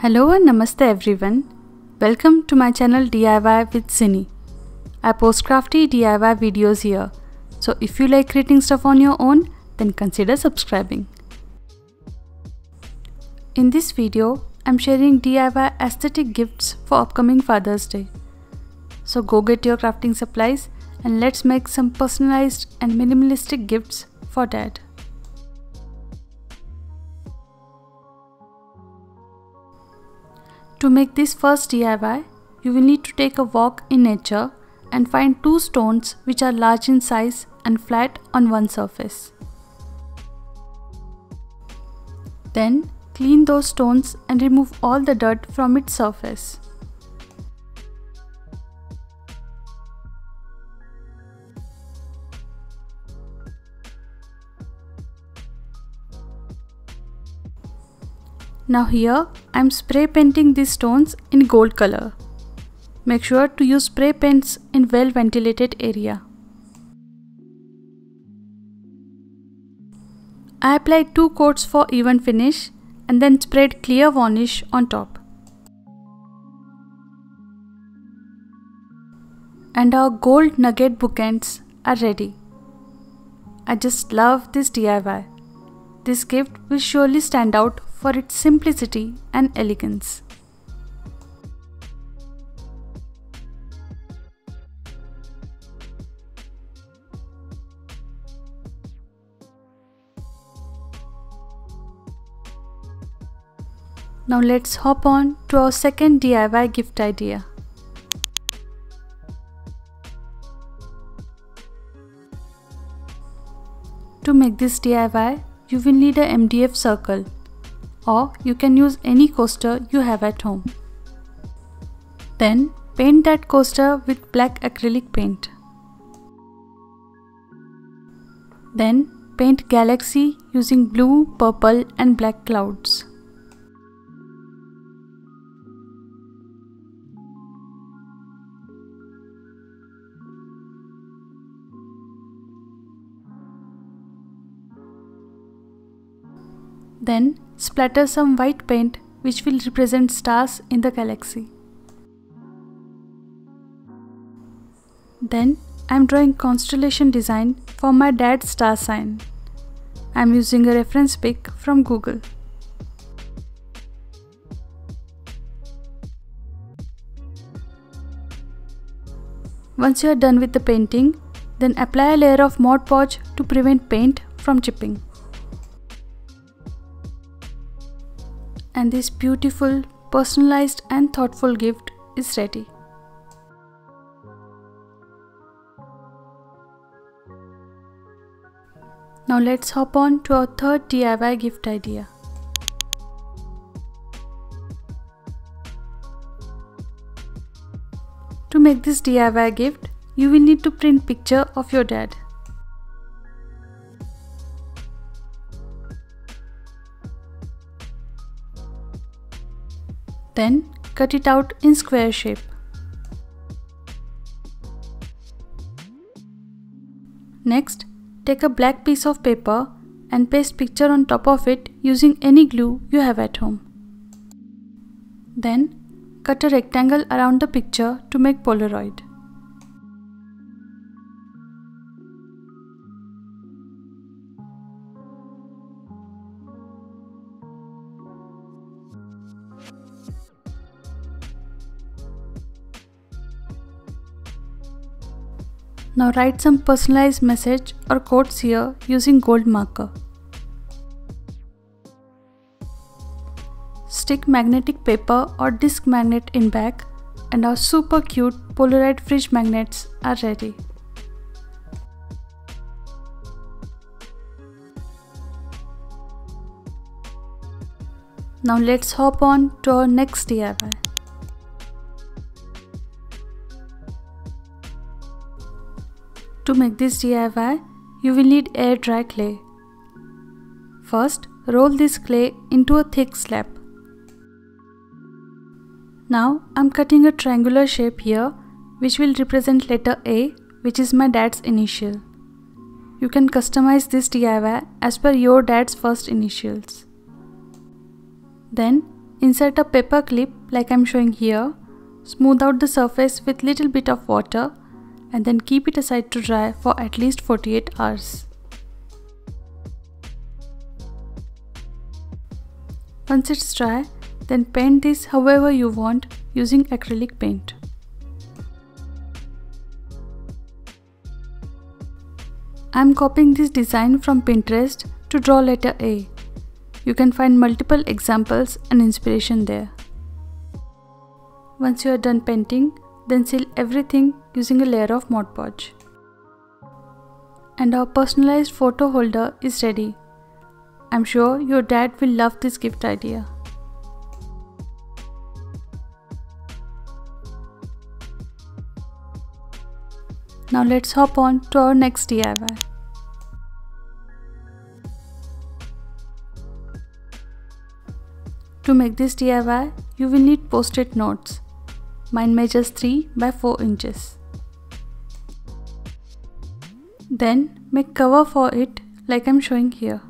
Hello and namaste everyone. Welcome to my channel DIY with Zini. I post crafty DIY videos here. So if you like creating stuff on your own, then consider subscribing. In this video, I'm sharing DIY aesthetic gifts for upcoming Father's Day. So go get your crafting supplies and let's make some personalized and minimalistic gifts for Dad. To make this first DIY, you will need to take a walk in nature and find two stones which are large in size and flat on one surface. Then clean those stones and remove all the dirt from its surface. Now here I am spray painting these stones in gold color. Make sure to use spray paints in well ventilated area. I applied 2 coats for even finish and then sprayed clear varnish on top. And our gold nugget bookends are ready. I just love this DIY. This gift will surely stand out for its simplicity and elegance. Now let's hop on to our second DIY gift idea. To make this DIY, you will need a MDF circle, or you can use any coaster you have at home. Then paint that coaster with black acrylic paint. Then paint galaxy using blue, purple and black clouds. Then splatter some white paint which will represent stars in the galaxy. Then I am drawing constellation design for my dad's star sign. I am using a reference pic from Google. Once you are done with the painting, then apply a layer of Mod Podge to prevent paint from chipping. And this beautiful, personalized and thoughtful gift is ready. Now let's hop on to our third DIY gift idea. To make this DIY gift, you will need to print picture of your dad. Then cut it out in square shape. Next, take a black piece of paper and paste picture on top of it using any glue you have at home. Then cut a rectangle around the picture to make polaroid. Now write some personalized message or quotes here using gold marker. Stick magnetic paper or disc magnet in back and our super cute Polaroid fridge magnets are ready. Now let's hop on to our next DIY. To make this DIY, you will need air dry clay. First, roll this clay into a thick slab. Now, I'm cutting a triangular shape here which will represent letter A, which is my dad's initial. You can customize this DIY as per your dad's first initials. Then insert a paper clip like I'm showing here, smooth out the surface with little bit of water and then keep it aside to dry for at least 48 hours. Once it's dry, then paint this however you want using acrylic paint. I'm copying this design from Pinterest to draw letter A. You can find multiple examples and inspiration there. Once you are done painting, then seal everything using a layer of Mod Podge. And our personalized photo holder is ready. I'm sure your dad will love this gift idea. Now let's hop on to our next DIY. To make this DIY, you will need post-it notes. Mine measures 3 by 4 inches. Then make cover for it like I'm showing here.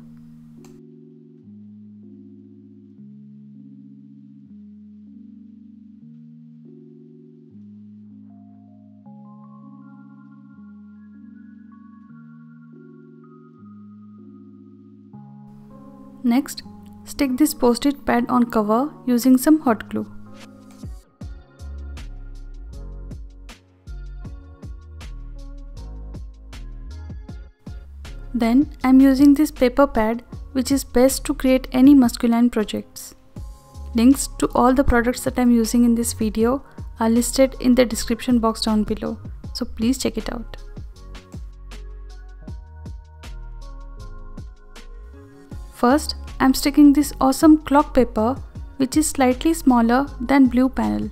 Next, stick this post-it pad on cover using some hot glue. Then I'm using this paper pad, which is best to create any masculine projects. Links to all the products that I'm using in this video are listed in the description box down below, so please check it out. First, I'm sticking this awesome clock paper, which is slightly smaller than blue panel.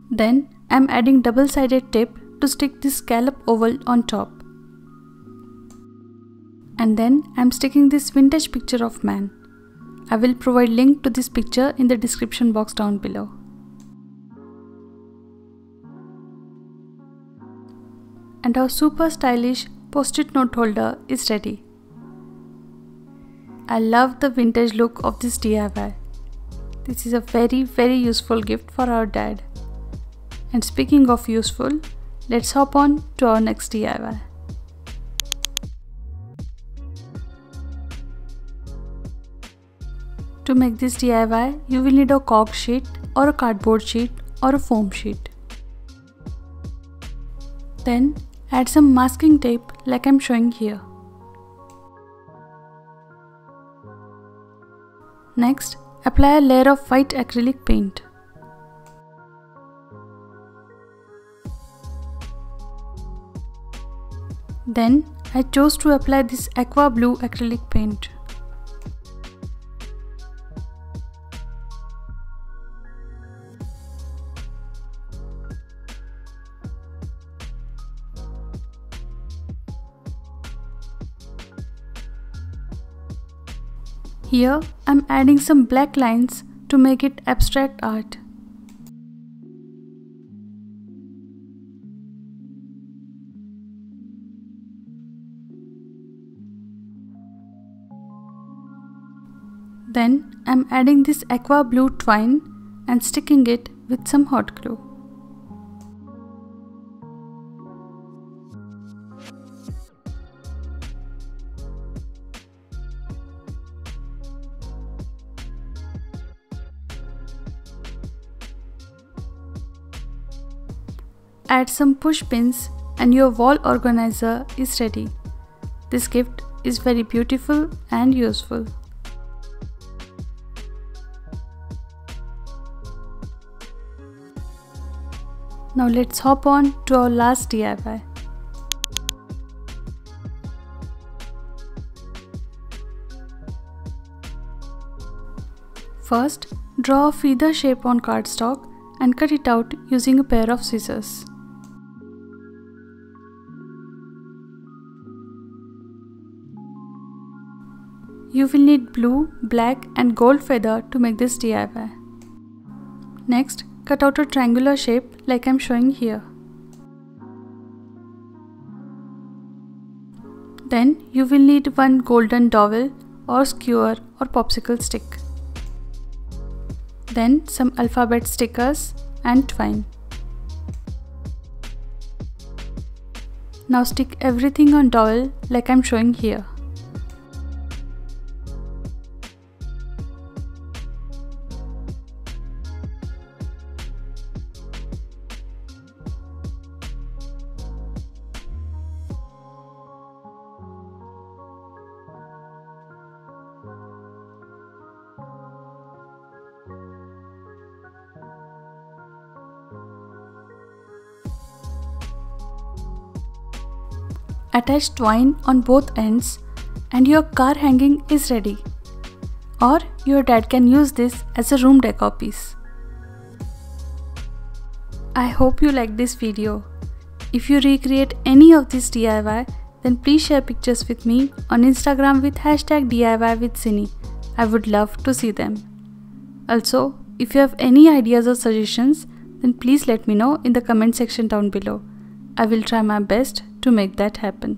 Then I'm adding double-sided tape to stick this scallop oval on top. And then I'm sticking this vintage picture of man. I will provide link to this picture in the description box down below. And our super stylish post-it note holder is ready. I love the vintage look of this DIY. This is a very useful gift for our dad. And speaking of useful, let's hop on to our next DIY. To make this DIY, you will need a cork sheet or a cardboard sheet or a foam sheet. Then add some masking tape like I'm showing here. Next, apply a layer of white acrylic paint. Then I chose to apply this aqua blue acrylic paint. Here I'm adding some black lines to make it abstract art. Then I'm adding this aqua blue twine and sticking it with some hot glue. Add some push pins and your wall organizer is ready. This gift is very beautiful and useful. Now let's hop on to our last DIY. First, draw a feather shape on cardstock and cut it out using a pair of scissors. You will need blue, black and gold feather to make this DIY. Next, cut out a triangular shape like I'm showing here. Then you will need one golden dowel or skewer or popsicle stick. Then some alphabet stickers and twine. Now stick everything on dowel like I'm showing here. Attach twine on both ends and your car hanging is ready. Or your dad can use this as a room decor piece. I hope you liked this video. If you recreate any of this DIY, then please share pictures with me on Instagram with #DIYwithZini. I would love to see them. Also, if you have any ideas or suggestions, then please let me know in the comment section down below. I will try my best to make that happen.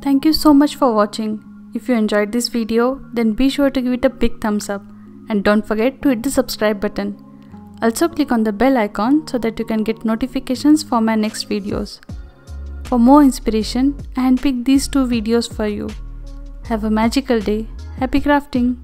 Thank you so much for watching. If you enjoyed this video, then be sure to give it a big thumbs up and don't forget to hit the subscribe button. Also click on the bell icon so that you can get notifications for my next videos. For more inspiration, I handpicked these two videos for you. Have a magical day. Happy crafting!